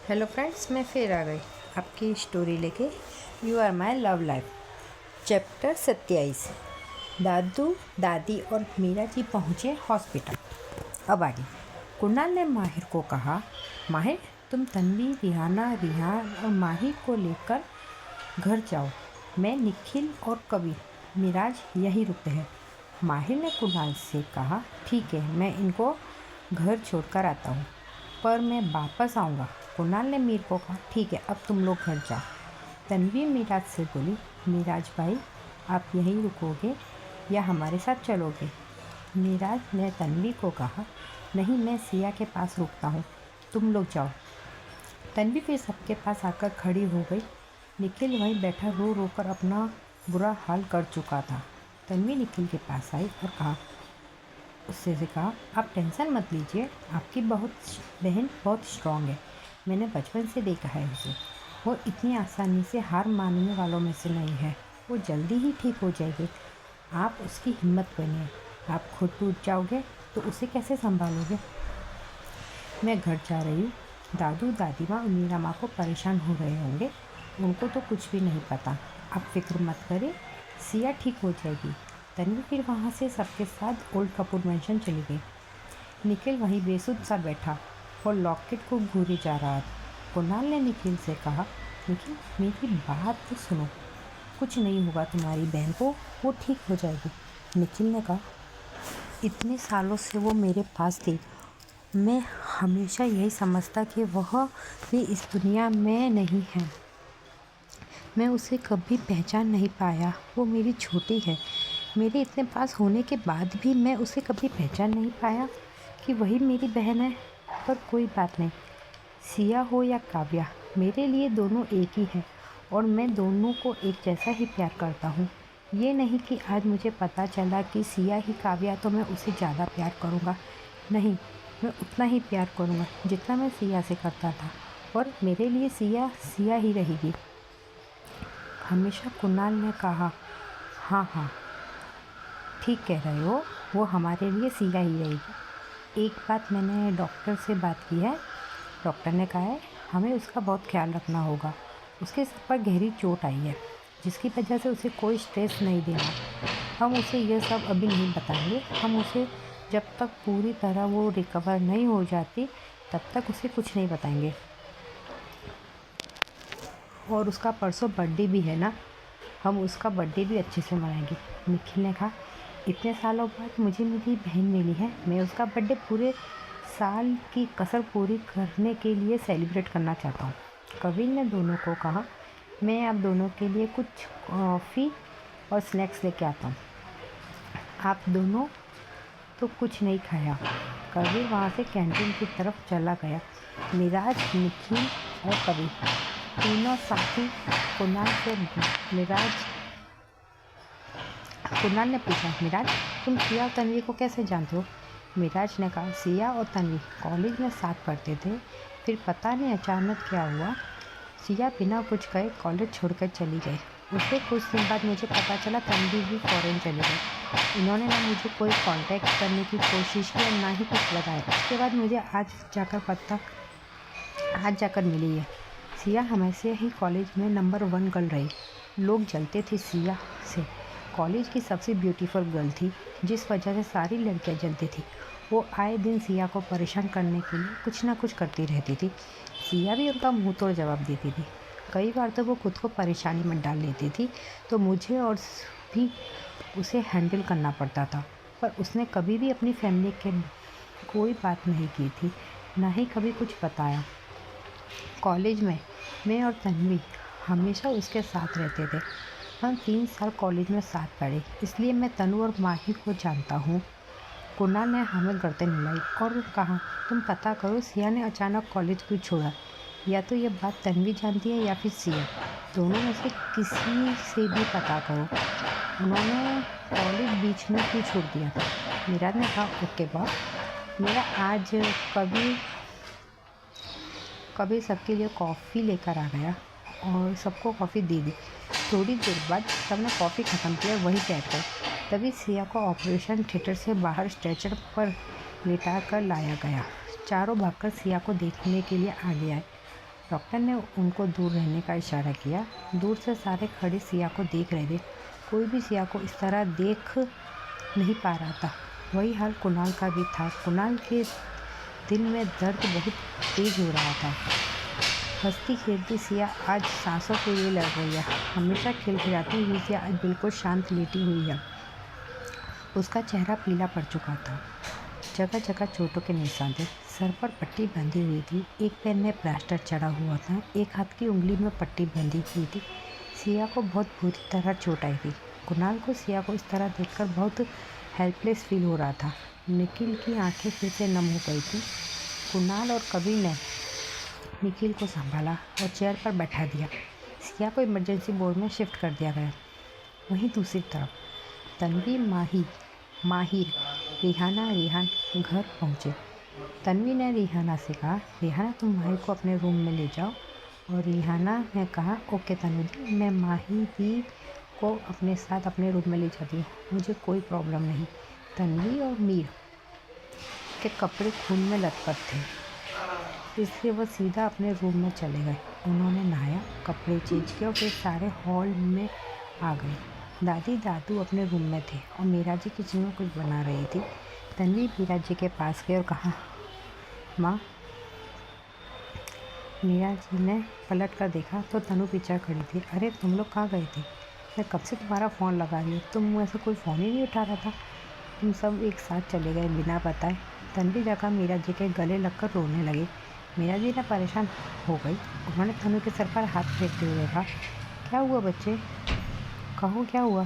Hello friends, मैं फिर आ गई आपकी स्टोरी लेके। You are my love life, chapter 27। दादू दादी और मीरा जी पहुँचे हॉस्पिटल। अब आगे कुणाल ने माहिर को कहा, माहिर तुम तन्वी, रिहाना, रिहान और माहिर को लेकर घर जाओ। मैं, निखिल और कबीर, मिराज यहीं रुकते हैं। माहिर ने कुणाल से कहा, ठीक है, मैं इनको घर छोड़कर आता हूँ, पर मैं वापस आऊँगा। कुणाल ने मीर को कहा, ठीक है, अब तुम लोग घर जाओ। तन्वी मिराज से बोली, मिराज भाई आप यहीं रुकोगे या हमारे साथ चलोगे? मिराज ने तन्वी को कहा, नहीं, मैं सिया के पास रुकता हूँ, तुम लोग जाओ। तन्वी फिर सबके पास आकर खड़ी हो गई। निखिल वहीं बैठा रो रो कर अपना बुरा हाल कर चुका था। तन्वी निखिल के पास आई और उससे कहा, आप टेंशन मत लीजिए, आपकी बहन बहुत स्ट्रांग है। मैंने बचपन से देखा है उसे, वो इतनी आसानी से हार मानने वालों में से नहीं है। वो जल्दी ही ठीक हो जाएगी, आप उसकी हिम्मत बनिए। आप खुद टूट जाओगे तो उसे कैसे संभालोगे? मैं घर जा रही हूँ, दादू दादी माँ और मीरा माँ को परेशान हो रहे होंगे, उनको तो कुछ भी नहीं पता। आप फिक्र मत करें, सिया ठीक हो जाएगी। तन्वी फिर वहाँ से सबके साथ ओल्ड कपूर मेंशन चली गई। निखिल वहीं बेसुध सा बैठा और लॉकेट को घूरे जा रहा था। कुणाल ने निखिल से कहा, निखिल मेरी बात तो सुनो, कुछ नहीं होगा तुम्हारी बहन को, वो ठीक हो जाएगी। निखिल ने कहा, इतने सालों से वो मेरे पास थी, मैं हमेशा यही समझता कि वह भी इस दुनिया में नहीं है। मैं उसे कभी पहचान नहीं पाया, वो मेरी छोटी है। मेरे इतने पास होने के बाद भी मैं उसे कभी पहचान नहीं पाया कि वही मेरी बहन है। पर कोई बात नहीं, सिया हो या काव्या, मेरे लिए दोनों एक ही है और मैं दोनों को एक जैसा ही प्यार करता हूँ। ये नहीं कि आज मुझे पता चला कि सिया ही काव्या तो मैं उसे ज़्यादा प्यार करूँगा। नहीं, मैं उतना ही प्यार करूँगा जितना मैं सिया से करता था, और मेरे लिए सिया सिया ही रहेगी हमेशा। कुणाल ने कहा, हाँ हाँ ठीक कह रहे हो, वो हमारे लिए सिया ही रहेगी। एक बात, मैंने डॉक्टर से बात की है, डॉक्टर ने कहा है हमें उसका बहुत ख्याल रखना होगा। उसके सर पर गहरी चोट आई है, जिसकी वजह से उसे कोई स्ट्रेस नहीं देना। हम उसे यह सब अभी नहीं बताएंगे, हम उसे जब तक पूरी तरह वो रिकवर नहीं हो जाती तब तक उसे कुछ नहीं बताएंगे। और उसका परसों बर्थडे भी है ना, हम उसका बर्थडे भी अच्छे से मनाएंगे। निखिल ने कहा, इतने सालों बाद मुझे मेरी बहन मिली है, मैं उसका बर्थडे पूरे साल की कसर पूरी करने के लिए सेलिब्रेट करना चाहता हूँ। कबीर ने दोनों को कहा, मैं आप दोनों के लिए कुछ कॉफ़ी और स्नैक्स लेके आता हूँ। आप दोनों तो कुछ नहीं खाया। कबीर वहाँ से कैंटीन की तरफ चला गया। मिराज, निखिल और कबीर तीनों साथी कुणाल से कुणाल ने पूछा, मिराज तुम सिया और तन्वी को कैसे जानते हो? मिराज ने कहा, सिया और तन्वी कॉलेज में साथ पढ़ते थे, फिर पता नहीं अचानक क्या हुआ, सिया बिना कुछ कहे कॉलेज छोड़कर चली गई। उसके कुछ दिन बाद मुझे पता चला तन्वी भी फॉरेन चली गई। इन्होंने ना मुझे कोई कांटेक्ट करने की कोशिश की और ना ही कुछ बताया। उसके बाद मुझे आज जाकर मिली है। सिया हमेशा ही कॉलेज में नंबर 1 गर्ल रही, लोग जलते थे सिया से। कॉलेज की सबसे ब्यूटीफुल गर्ल थी, जिस वजह से सारी लड़कियां जलती थी। वो आए दिन सिया को परेशान करने के लिए कुछ ना कुछ करती रहती थी। सिया भी उनका मुंह तोड़ जवाब देती थी। कई बार तो वो खुद को परेशानी में डाल लेती थी, तो मुझे और भी उसे हैंडल करना पड़ता था। पर उसने कभी भी अपनी फैमिली के कोई बात नहीं की थी, ना ही कभी कुछ बताया। कॉलेज में मैं और तन्वी हमेशा उसके साथ रहते थे। हम 3 साल कॉलेज में साथ पढ़े, इसलिए मैं तनु और माहिर को जानता हूँ। कुणाल ने हमें गर्दन हिलाई और कहा, तुम पता करो सिया ने अचानक कॉलेज क्यों छोड़ा। या तो ये बात तन्वी जानती है या फिर सिया, दोनों में से किसी से भी पता करो, उन्होंने कॉलेज बीच में क्यों छोड़ दिया। मिराज ने कहा, ओके बॉस। मेरा आज कभी सबके लिए कॉफ़ी लेकर आ गया और सबको कॉफ़ी दे दी। थोड़ी देर बाद सबने कॉफ़ी ख़त्म किया, वही बैठ गए। तभी सिया को ऑपरेशन थिएटर से बाहर स्ट्रेचर पर लिटा कर लाया गया। चारों भागकर सिया को देखने के लिए आगे आए। डॉक्टर ने उनको दूर रहने का इशारा किया। दूर से सारे खड़े सिया को देख रहे थे। कोई भी सिया को इस तरह देख नहीं पा रहा था। वही हाल कुणाल का भी था। कुणाल के दिल में दर्द बहुत तेज हो रहा था। हंसती खेलती सिया आज सांसों के लिए लड़ रही है। हमेशा खिलखिलाती हुई सिया आज बिल्कुल शांत लेटी हुई है। उसका चेहरा पीला पड़ चुका था। जगह जगह चोटों के निशान थे। सर पर पट्टी बंधी हुई थी। एक पैर में प्लास्टर चढ़ा हुआ था। एक हाथ की उंगली में पट्टी बंधी हुई थी। सिया को बहुत बुरी तरह चोट आई थी। कुणाल को सिया को इस तरह देखकर बहुत हेल्पलेस फील हो रहा था। निखिल की आंखें फिर से नम हो गई थी। कुणाल और कबीर ने निखिल को संभाला और चेयर पर बैठा दिया। सिया को इमरजेंसी वार्ड में शिफ्ट कर दिया गया। वहीं दूसरी तरफ तन्वी, माहिर, रेहान घर पहुंचे। तन्वी ने रेहाना से कहा, रेहाना तुम माहिर को अपने रूम में ले जाओ। और रेहाना ने कहा, ओके तन्वी, मैं माहिर को अपने साथ अपने रूम में ले जाती हूँ, मुझे कोई प्रॉब्लम नहीं। तन्वी और मीर के कपड़े खून में लथपथ थे, इसलिए वह सीधा अपने रूम में चले गए। उन्होंने नहाया, कपड़े चेंज किए और फिर सारे हॉल में आ गए। दादी दादू अपने रूम में थे और मीरा जी किचन में कुछ बना रही थी। तन्वी मीरा जी के पास गई और कहा, माँ। मीरा जी ने पलट कर देखा तो तनु पीछे खड़ी थी। अरे तुम लोग कहाँ गए थे? मैं कब से तुम्हारा फ़ोन लगा रही हूँ, तुम ऐसे कोई फ़ोन ही नहीं उठा रहा था। तुम सब एक साथ चले गए बिना बताए। तन्वी जगह मीरा जी के गले लगकर रोने लगी। मीरा जी ने परेशान हो गई। उन्होंने तनु के सर पर हाथ फेंकते हुए कहा, क्या हुआ बच्चे, कहो क्या हुआ,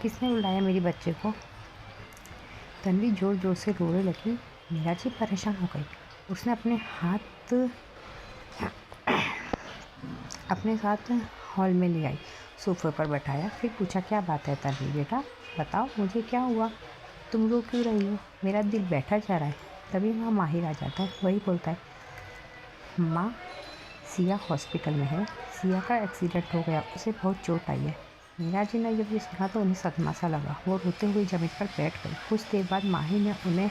किसने बुलाया मेरी बच्चे को? तन्वी ज़ोर ज़ोर से रोने लगी। मीरा जी परेशान हो गई। उसने अपने साथ हॉल में ले आई, सोफे पर बैठाया, फिर पूछा, क्या बात है तन्वी बेटा, बताओ मुझे क्या हुआ, तुम रो क्यों रही हो, मेरा दिल बैठा जा रहा है। तभी वहाँ माहिर आ जाता है। वही बोलता है, माँ सिया हॉस्पिटल में है, सिया का एक्सीडेंट हो गया, उसे बहुत चोट आई है। मीरा जी ने जब ये सुना तो उन्हें सदमा सा लगा। वो रोते हुए जमीन पर बैठ गई। कुछ देर बाद माहिर ने उन्हें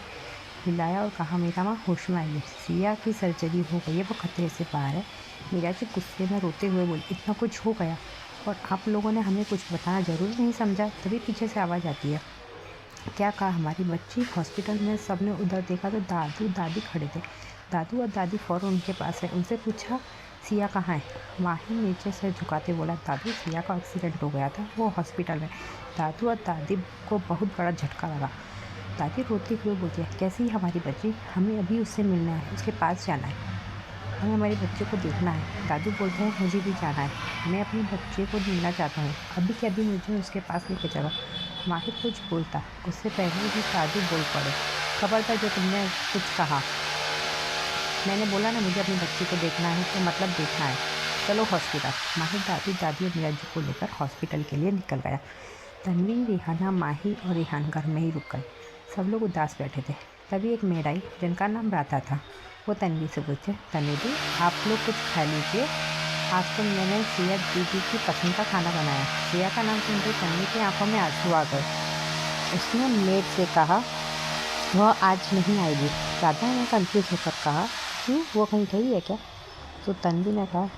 हिलाया और कहा, मीरा माँ होश में आइए, सिया की सर्जरी हो गई है, वो खतरे से बाहर है। मीरा जी गुस्से में रोते हुए बोली, इतना कुछ हो गया और आप लोगों ने हमें कुछ बताना ज़रूर नहीं समझा। तभी पीछे से आवाज़ आती है, क्या कहा हमारी बच्ची? हॉस्पिटल में सबने उधर देखा तो दादू दादी खड़े थे। दादू और दादी फ़ौरन उनके पास है। उनसे पूछा, सिया कहाँ है? माहिर नीचे से झुकाते बोला, दादू सिया का एक्सीडेंट हो गया था, वो हॉस्पिटल में। दादू और दादी को बहुत बड़ा झटका लगा। दादी रोती हुए बोलती है, कैसी है हमारी बच्ची? हमें अभी उससे मिलना है, उसके पास जाना है, हमें हमारे बच्चे को देखना है। दादू बोलते हैं, मुझे भी जाना है, मैं अपने बच्चे को मिलना चाहता हूँ, अभी के अभी मुझे उसके पास लेके चलो। माहिर कुछ बोलता, उससे पहले ही दादू बोल पड़े, खबर था जो तुमने कुछ कहा, मैंने बोला ना मुझे अपने बच्चे को देखना है तो मतलब देखना है, चलो हॉस्पिटल। माहिर दादी दादी और मीरा जी को लेकर हॉस्पिटल के लिए निकल गया। तन्वी, रेहाना, माहिर और रेहान घर में ही रुक गए। सब लोग उदास बैठे थे। तभी एक मेड आई जिनका नाम राधा था। वो तन्वी से पूछे, तन्वी दी आप लोग कुछ खा लीजिए, आज तो मैंने सिया दीदी की पसंद का खाना बनाया। सिया का नाम सुनते तन्वी की आंखों में आंसू आ गए। उसने मेड से कहा, वह आज नहीं आएगी। राधा ने कंफ्यूज होकर कहा, क्यों, वो कहीं गई है क्या? तो तन्वी ने कहा,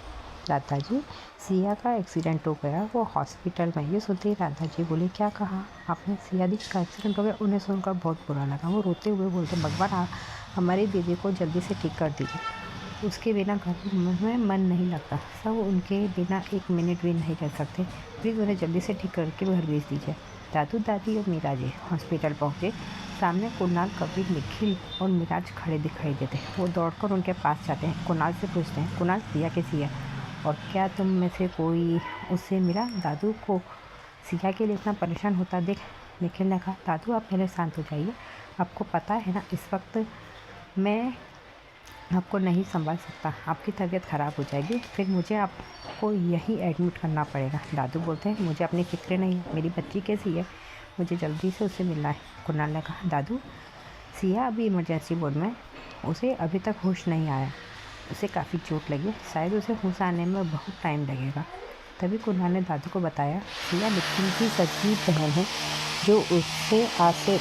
राधा जी सिया का एक्सीडेंट हो गया, वो हॉस्पिटल में। ये सुनते ही राधा जी बोले, क्या कहा आपने? सिया दी का एक्सीडेंट हो गया? उन्हें सुनकर बहुत बुरा लगा। वो रोते हुए बोलते, भगवान आप हमारी दीदी को जल्दी से ठीक कर दीजिए, उसके बिना घर में मन नहीं लगता, सब उनके बिना एक मिनट भी नहीं रह सकते, प्लीज़ उन्हें जल्दी से ठीक करके घर भेज दीजिए। दादू दादी और मीरा जी हॉस्पिटल पहुँचे। सामने कुणाल, कबीर, निखिल और मिराज खड़े दिखाई देते। वो दौड़कर उनके पास जाते हैं। कुणाल से पूछते हैं, कुणाल सिया कैसी है और क्या तुम में से कोई उससे मिला? दादू को सिया के लिए इतना परेशान होता देख निखिल ने कहा, दादू आप पहले शांत हो जाइए, आपको पता है ना इस वक्त मैं आपको नहीं संभाल सकता, आपकी तबीयत ख़राब हो जाएगी, फिर मुझे आपको यहीं एडमिट करना पड़ेगा। दादू बोलते हैं, मुझे अपनी फ़िक्र नहीं है, मेरी बच्ची कैसी है, मुझे जल्दी से उससे मिलना है। कुणाल ने कहा, दादू सिया अभी इमरजेंसी वार्ड में, उसे अभी तक होश नहीं आया, उसे काफ़ी चोट लगी, शायद उसे होश आने में बहुत टाइम लगेगा। तभी कुणाल ने दादू को बताया, सिया निखिल की सच्ची बहन है जो उससे आज से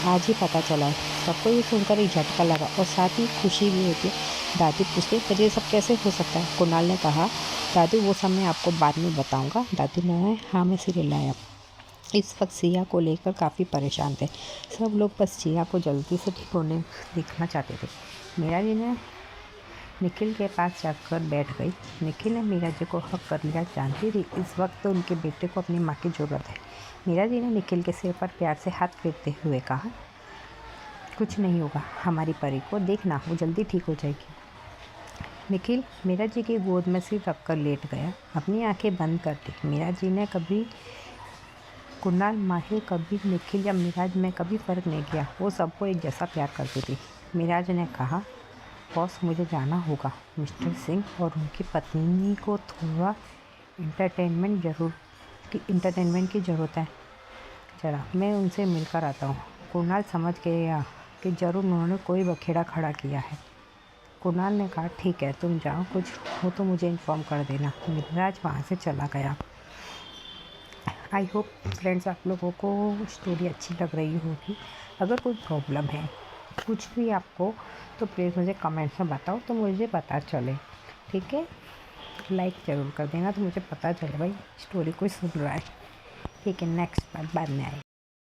आज ही पता चला है। सबको ये सुनकर एक झटका लगा और साथ ही खुशी भी होती है। दादी पूछते, पर ये सब कैसे हो सकता है? कुणाल ने कहा, दादी वो सब मैं आपको बाद में बताऊंगा। दादी ने हाँ में सिर हिलाया। इस वक्त सिया को लेकर काफ़ी परेशान थे। सब लोग बस सिया को जल्दी से ठीक होने देखना चाहते थे। मीरा जी ने निखिल के पास जाकर बैठ गई। निखिल ने मीरा जी को हक कर लिया। जानती थी इस वक्त तो उनके बेटे को अपनी माँ की ज़रूरत है। मीरा जी ने निखिल के सिर पर प्यार से हाथ फेरते हुए कहा, कुछ नहीं होगा, हमारी परी को देखना, वो जल्दी ठीक हो जाएगी। निखिल मीरा जी की गोद में सिर रखकर लेट गया, अपनी आंखें बंद कर दी। मीरा जी ने कभी कुणाल, माहिर, कभी निखिल या मिराज में कभी फ़र्क नहीं किया। वो सबको एक जैसा प्यार करती थी। मिराज ने कहा, बॉस मुझे जाना होगा। मिस्टर सिंह और उनकी पत्नी को थोड़ा इंटरटेनमेंट की ज़रूरत है। चला मैं उनसे मिलकर आता हूँ। कुणाल समझ गया कि ज़रूर उन्होंने कोई बखेड़ा खड़ा किया है। कुणाल ने कहा, ठीक है तुम जाओ, कुछ हो तो मुझे इन्फॉर्म कर देना। मिराज वहाँ से चला गया। आई होप फ्रेंड्स आप लोगों को स्टोरी अच्छी लग रही होगी। अगर कोई प्रॉब्लम है, कुछ भी आपको, तो प्लीज़ मुझे कमेंट्स में बताओ तो मुझे पता चले। ठीक है, लाइक ज़रूर कर देना तो मुझे पता चले भाई स्टोरी कोई सुन रहा है। ठीक है, नेक्स्ट बार बाद में आए।